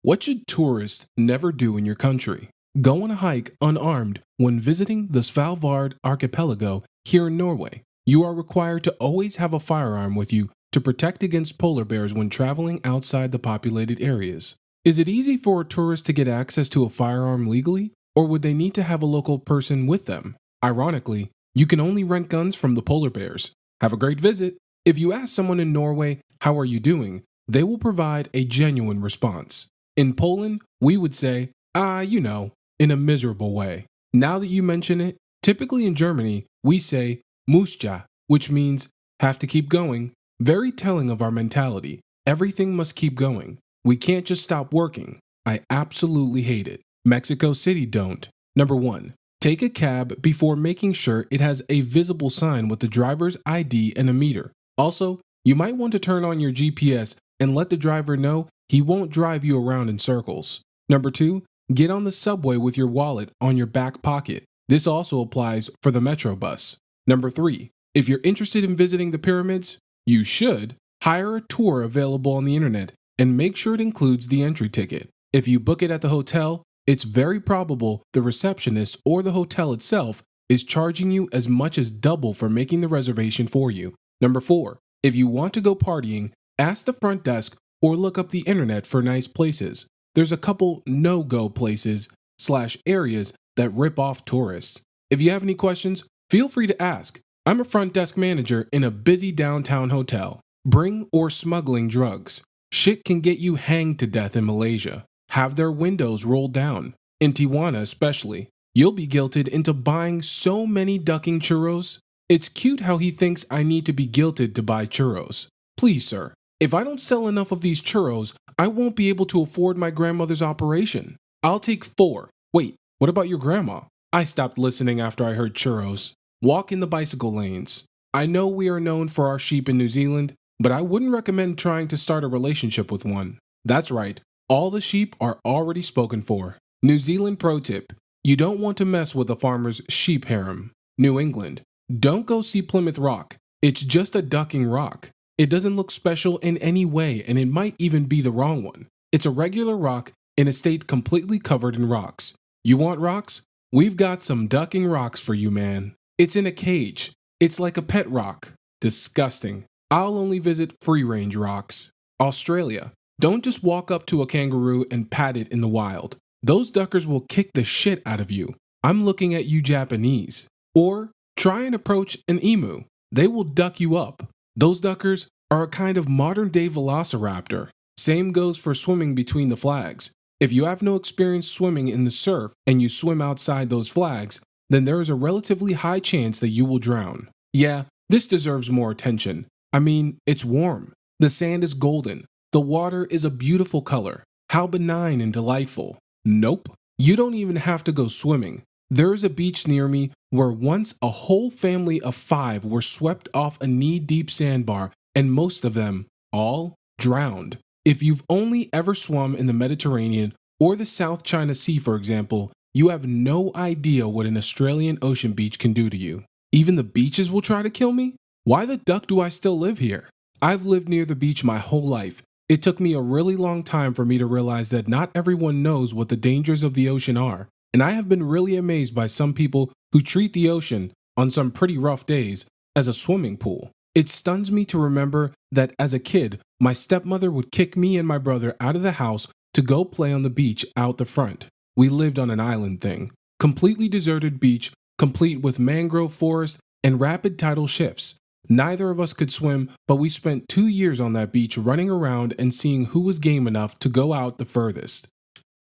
What should tourists never do in your country? Go on a hike unarmed when visiting the Svalbard archipelago here in Norway. You are required to always have a firearm with you to protect against polar bears when traveling outside the populated areas. Is it easy for a tourist to get access to a firearm legally, or would they need to have a local person with them? Ironically, you can only rent guns from the polar bears. Have a great visit. If you ask someone in Norway, "How are you doing?" they will provide a genuine response. In Poland, we would say, in a miserable way. Now that you mention it, typically in Germany, we say "musja," which means have to keep going. Very telling of our mentality. Everything must keep going. We can't just stop working. I absolutely hate it. Mexico City don't. Number 1. Take a cab before making sure it has a visible sign with the driver's ID and a meter. Also, you might want to turn on your GPS and let the driver know he won't drive you around in circles. Number 2, get on the subway with your wallet on your back pocket. This also applies for the metro bus. Number 3, if you're interested in visiting the pyramids, you should hire a tour available on the internet and make sure it includes the entry ticket. If you book it at the hotel, it's very probable the receptionist or the hotel itself is charging you as much as double for making the reservation for you. Number 4, if you want to go partying, ask the front desk or look up the internet for nice places. There's a couple no-go places/areas that rip off tourists. If you have any questions, feel free to ask. I'm a front desk manager in a busy downtown hotel. Bring or smuggling drugs. Shit can get you hanged to death in Malaysia. Have their windows rolled down. In Tijuana especially, you'll be guilted into buying so many ducking churros. It's cute how he thinks I need to be guilted to buy churros. Please, sir, if I don't sell enough of these churros, I won't be able to afford my grandmother's operation. I'll take 4. Wait, what about your grandma? I stopped listening after I heard churros. Walk in the bicycle lanes. I know we are known for our sheep in New Zealand, but I wouldn't recommend trying to start a relationship with one. That's right, all the sheep are already spoken for. New Zealand pro tip: you don't want to mess with a farmer's sheep harem. New England: don't go see Plymouth Rock. It's just a ducking rock. It doesn't look special in any way, and it might even be the wrong one. It's a regular rock in a state completely covered in rocks. You want rocks? We've got some ducking rocks for you, man. It's in a cage. It's like a pet rock. Disgusting. I'll only visit free-range rocks. Australia: don't just walk up to a kangaroo and pat it in the wild. Those duckers will kick the shit out of you. I'm looking at you, Japanese. Or try and approach an emu. They will duck you up. Those duckers are a kind of modern-day velociraptor. Same goes for swimming between the flags. If you have no experience swimming in the surf and you swim outside those flags, then there is a relatively high chance that you will drown. Yeah, this deserves more attention. I mean, it's warm. The sand is golden. The water is a beautiful color. How benign and delightful. Nope. You don't even have to go swimming. There is a beach near me where once a whole family of 5 were swept off a knee-deep sandbar, and most of them, all, drowned. If you've only ever swum in the Mediterranean or the South China Sea, for example, you have no idea what an Australian ocean beach can do to you. Even the beaches will try to kill me? Why the duck do I still live here? I've lived near the beach my whole life. It took me a really long time for me to realize that not everyone knows what the dangers of the ocean are. And I have been really amazed by some people who treat the ocean, on some pretty rough days, as a swimming pool. It stuns me to remember that as a kid, my stepmother would kick me and my brother out of the house to go play on the beach out the front. We lived on an island thing. Completely deserted beach, complete with mangrove forest and rapid tidal shifts. Neither of us could swim, but we spent 2 years on that beach running around and seeing who was game enough to go out the furthest.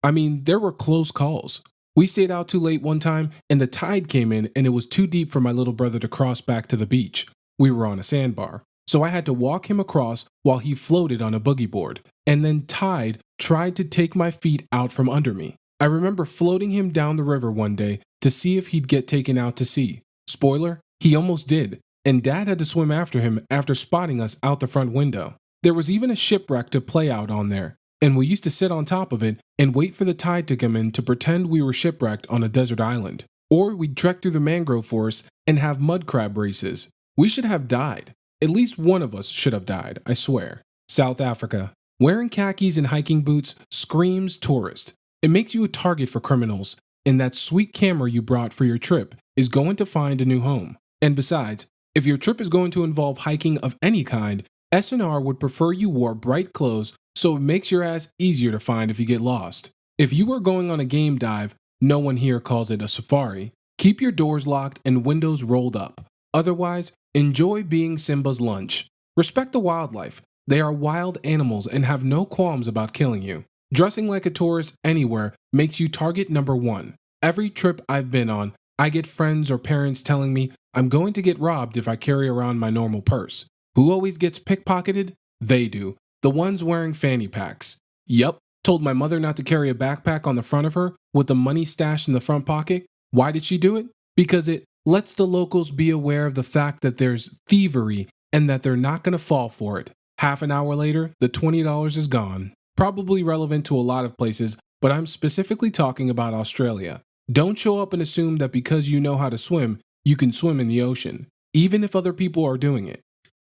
I mean, there were close calls. We stayed out too late one time, and the tide came in, and it was too deep for my little brother to cross back to the beach. We were on a sandbar, so I had to walk him across while he floated on a boogie board, and then tide tried to take my feet out from under me. I remember floating him down the river one day to see if he'd get taken out to sea. Spoiler, he almost did, and Dad had to swim after him after spotting us out the front window. There was even a shipwreck to play out on there, and we used to sit on top of it and wait for the tide to come in to pretend we were shipwrecked on a desert island. Or we'd trek through the mangrove forest and have mud crab races. We should have died. At least one of us should have died, I swear. South Africa. Wearing khakis and hiking boots screams tourist. It makes you a target for criminals, and that sweet camera you brought for your trip is going to find a new home. And besides, if your trip is going to involve hiking of any kind, SNR would prefer you wore bright clothes so it makes your ass easier to find if you get lost. If you are going on a game dive, no one here calls it a safari. Keep your doors locked and windows rolled up. Otherwise, enjoy being Simba's lunch. Respect the wildlife. They are wild animals and have no qualms about killing you. Dressing like a tourist anywhere makes you target number one. Every trip I've been on, I get friends or parents telling me I'm going to get robbed if I carry around my normal purse. Who always gets pickpocketed? They do. The ones wearing fanny packs. Yup, told my mother not to carry a backpack on the front of her with the money stashed in the front pocket. Why did she do it? Because it lets the locals be aware of the fact that there's thievery and that they're not going to fall for it. Half an hour later, the $20 is gone. Probably relevant to a lot of places, but I'm specifically talking about Australia. Don't show up and assume that because you know how to swim, you can swim in the ocean, even if other people are doing it.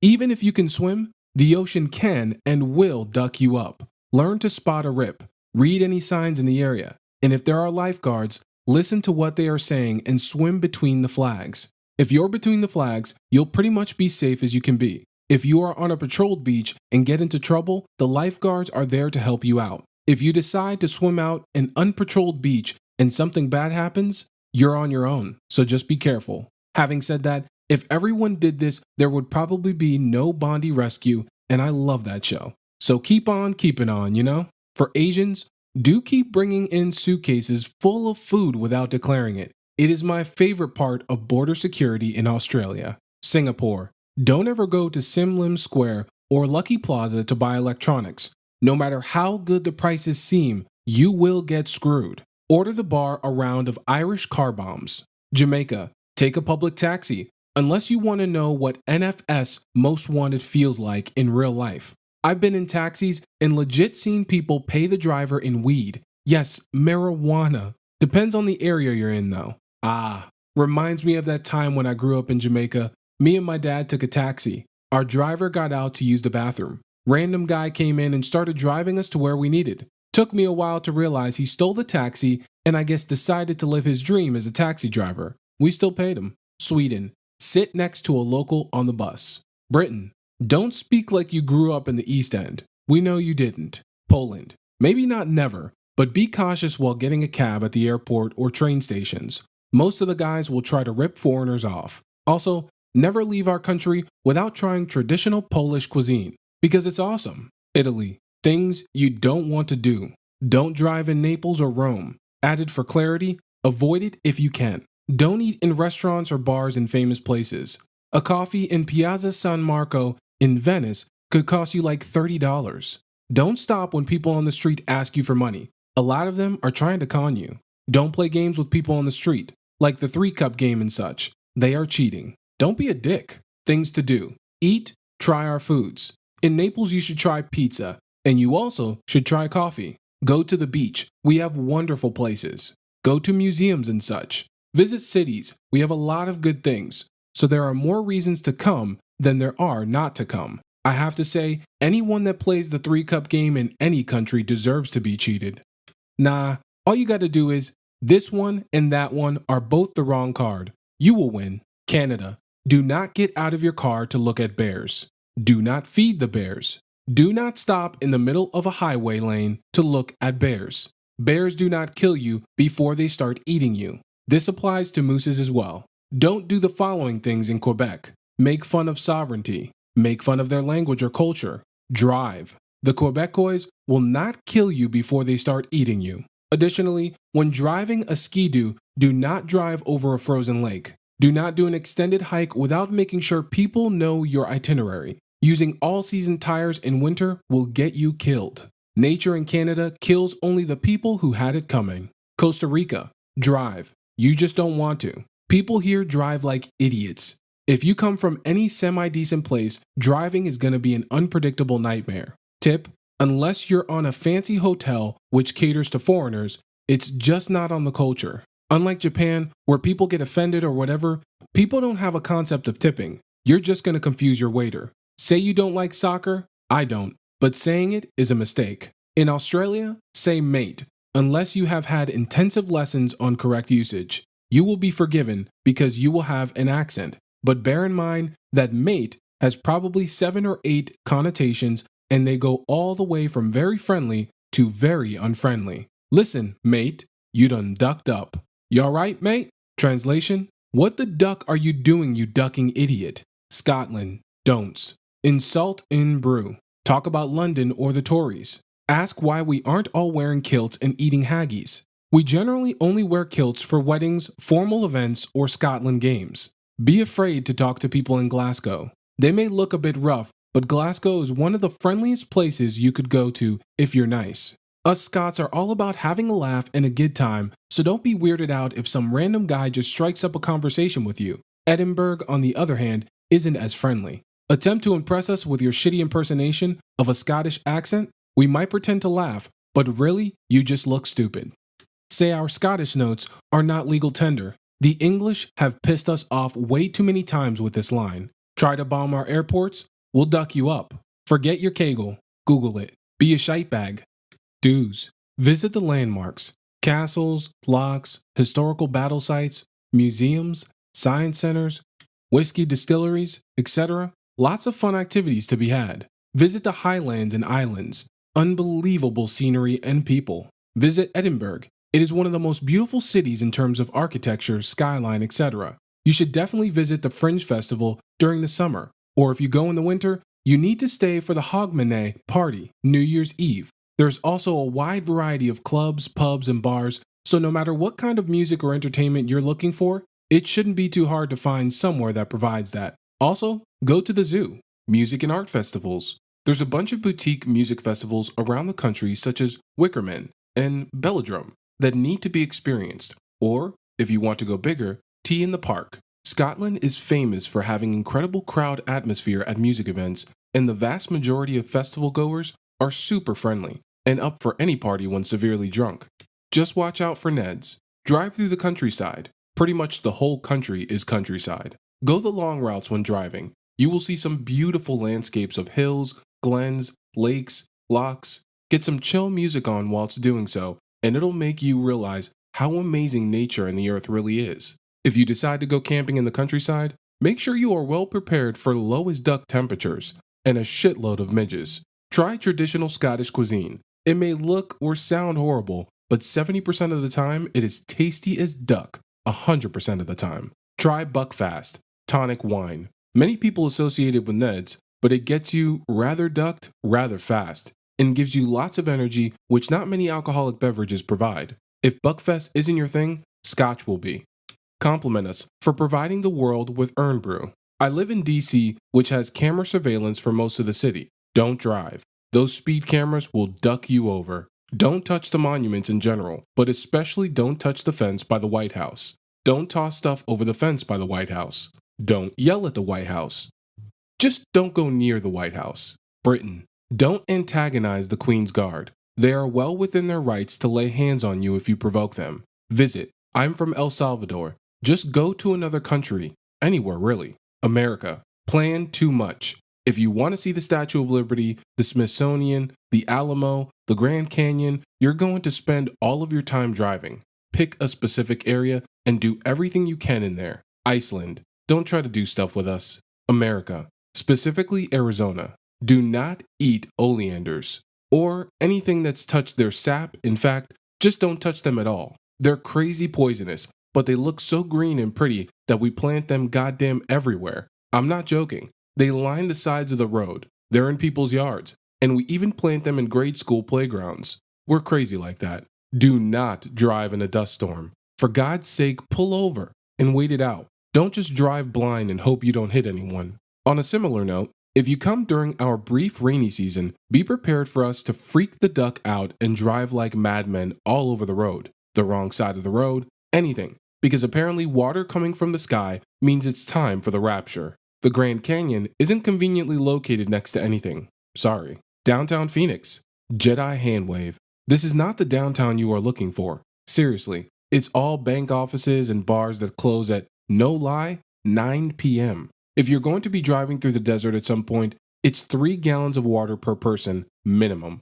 Even if you can swim, the ocean can and will duck you up. Learn to spot a rip, read any signs in the area, and if there are lifeguards, listen to what they are saying and swim between the flags. If you're between the flags, you'll pretty much be safe as you can be. If you are on a patrolled beach and get into trouble, the lifeguards are there to help you out. If you decide to swim out an unpatrolled beach and something bad happens, you're on your own, so just be careful. Having said that, if everyone did this, there would probably be no Bondi Rescue, and I love that show. So keep on keeping on, you know? For Asians, do keep bringing in suitcases full of food without declaring it. It is my favorite part of border security in Australia. Singapore. Don't ever go to Sim Lim Square or Lucky Plaza to buy electronics. No matter how good the prices seem, you will get screwed. Order the bar a round of Irish car bombs. Jamaica. Take a public taxi, unless you want to know what NFS Most Wanted feels like in real life. I've been in taxis and legit seen people pay the driver in weed. Yes, marijuana. Depends on the area you're in though. Reminds me of that time when I grew up in Jamaica. Me and my dad took a taxi. Our driver got out to use the bathroom. Random guy came in and started driving us to where we needed. Took me a while to realize he stole the taxi and I guess decided to live his dream as a taxi driver. We still paid him. Sweden. Sit next to a local on the bus. Britain. Don't speak like you grew up in the East End. We know you didn't. Poland. Maybe not never, but be cautious while getting a cab at the airport or train stations. Most of the guys will try to rip foreigners off. Also, never leave our country without trying traditional Polish cuisine, because it's awesome. Italy. Things you don't want to do. Don't drive in Naples or Rome. Added for clarity, avoid it if you can. Don't eat in restaurants or bars in famous places. A coffee in Piazza San Marco in Venice could cost you like $30. Don't stop when people on the street ask you for money. A lot of them are trying to con you. Don't play games with people on the street, like the 3-cup game and such. They are cheating. Don't be a dick. Things to do. Eat, try our foods. In Naples, you should try pizza, and you also should try coffee. Go to the beach. We have wonderful places. Go to museums and such. Visit cities. We have a lot of good things. So there are more reasons to come than there are not to come. I have to say, anyone that plays the 3-cup game in any country deserves to be cheated. Nah, all you gotta do is, this one and that one are both the wrong card. You will win. Canada. Do not get out of your car to look at bears. Do not feed the bears. Do not stop in the middle of a highway lane to look at bears. Bears do not kill you before they start eating you. This applies to mooses as well. Don't do the following things in Quebec. Make fun of sovereignty. Make fun of their language or culture. Drive. The Quebecois will not kill you before they start eating you. Additionally, when driving a ski-doo, do not drive over a frozen lake. Do not do an extended hike without making sure people know your itinerary. Using all-season tires in winter will get you killed. Nature in Canada kills only the people who had it coming. Costa Rica. Drive. You just don't want to. People here drive like idiots. If you come from any semi-decent place, driving is going to be an unpredictable nightmare. Tip: unless you're on a fancy hotel which caters to foreigners, it's just not on the culture. Unlike Japan, where people get offended or whatever, people don't have a concept of tipping. You're just going to confuse your waiter. Say you don't like soccer? I don't. but saying it is a mistake. In Australia, say mate, unless you have had intensive lessons on correct usage. You will be forgiven because you will have an accent, but bear in mind that mate has probably 7 or 8 connotations and they go all the way from very friendly to very unfriendly. Listen, mate, you done ducked up. You alright, mate? Translation: what the duck are you doing, you ducking idiot? Scotland, don'ts. Insult in brew. Talk about London or the Tories. Ask why we aren't all wearing kilts and eating haggis. We generally only wear kilts for weddings, formal events, or Scotland games. Be afraid to talk to people in Glasgow. They may look a bit rough, but Glasgow is one of the friendliest places you could go to if you're nice. Us Scots are all about having a laugh and a good time, so don't be weirded out if some random guy just strikes up a conversation with you. Edinburgh, on the other hand, isn't as friendly. Attempt to impress us with your shitty impersonation of a Scottish accent? We might pretend to laugh, but really, you just look stupid. Say our Scottish notes are not legal tender. The English have pissed us off way too many times with this line. Try to bomb our airports? We'll duck you up. Forget your kegel. Google it. Be a shite bag. Do's. Visit the landmarks. Castles, locks, historical battle sites, museums, science centers, whiskey distilleries, etc. Lots of fun activities to be had. Visit the highlands and islands. Unbelievable scenery and people. Visit Edinburgh. It is one of the most beautiful cities in terms of architecture, skyline, etc. You should definitely visit the Fringe Festival during the summer, or if you go in the winter, you need to stay for the Hogmanay party, New Year's Eve. There's also a wide variety of clubs, pubs, and bars, so no matter what kind of music or entertainment you're looking for, it shouldn't be too hard to find somewhere that provides that. Also, go to the zoo, music and art festivals. There's a bunch of boutique music festivals around the country such as Wickerman and Belladrum that need to be experienced, or, if you want to go bigger, Tea in the Park. Scotland is famous for having incredible crowd atmosphere at music events, and the vast majority of festival goers are super friendly and up for any party when severely drunk. Just watch out for Neds. Drive through the countryside. Pretty much the whole country is countryside. Go the long routes when driving. You will see some beautiful landscapes of hills, glens, lakes, lochs. Get some chill music on whilst doing so, and it'll make you realize how amazing nature and the earth really is. If you decide to go camping in the countryside, make sure you are well prepared for low as duck temperatures and a shitload of midges. Try traditional Scottish cuisine. It may look or sound horrible, but 70% of the time it is tasty as duck, 100% of the time. Try Buckfast, tonic wine. Many people associate it with Neds, but it gets you rather ducked, rather fast, and gives you lots of energy, which not many alcoholic beverages provide. If Buckfast isn't your thing, Scotch will be. Compliment us for providing the world with Earn Brew. I live in DC, which has camera surveillance for most of the city. Don't drive. Those speed cameras will duck you over. Don't touch the monuments in general, but especially don't touch the fence by the White House. Don't toss stuff over the fence by the White House. Don't yell at the White House. Just don't go near the White House. Britain. Don't antagonize the Queen's Guard. They are well within their rights to lay hands on you if you provoke them. Visit. I'm from El Salvador. Just go to another country. Anywhere, really. America. Plan too much. If you want to see the Statue of Liberty, the Smithsonian, the Alamo, the Grand Canyon, you're going to spend all of your time driving. Pick a specific area and do everything you can in there. Iceland. Don't try to do stuff with us. America. Specifically Arizona. Do not eat oleanders or anything that's touched their sap. In fact, just don't touch them at all. They're crazy poisonous, but they look so green and pretty that we plant them goddamn everywhere. I'm not joking. They line the sides of the road. They're in people's yards, and we even plant them in grade school playgrounds. We're crazy like that. Do not drive in a dust storm. For God's sake, pull over and wait it out. Don't just drive blind and hope you don't hit anyone. On a similar note, if you come during our brief rainy season, be prepared for us to freak the duck out and drive like madmen all over the road, the wrong side of the road, anything, because apparently water coming from the sky means it's time for the rapture. The Grand Canyon isn't conveniently located next to anything. Sorry. Downtown Phoenix. Jedi hand wave. This is not the downtown you are looking for. Seriously, it's all bank offices and bars that close at, no lie, 9 p.m. If you're going to be driving through the desert at some point, It's 3 gallons of water per person, minimum.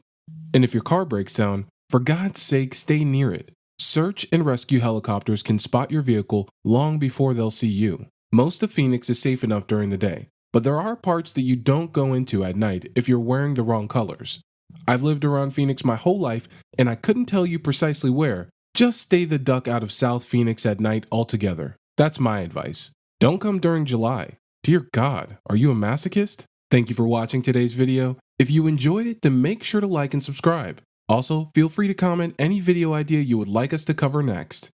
And if your car breaks down, for God's sake, stay near it. Search and rescue helicopters can spot your vehicle long before they'll see you. Most of Phoenix is safe enough during the day, but there are parts that you don't go into at night if you're wearing the wrong colors. I've lived around Phoenix my whole life, and I couldn't tell you precisely where. Just stay the duck out of South Phoenix at night altogether. That's my advice. Don't come during July. Dear God, are you a masochist? Thank you for watching today's video. If you enjoyed it, then make sure to like and subscribe. Also, feel free to comment any video idea you would like us to cover next.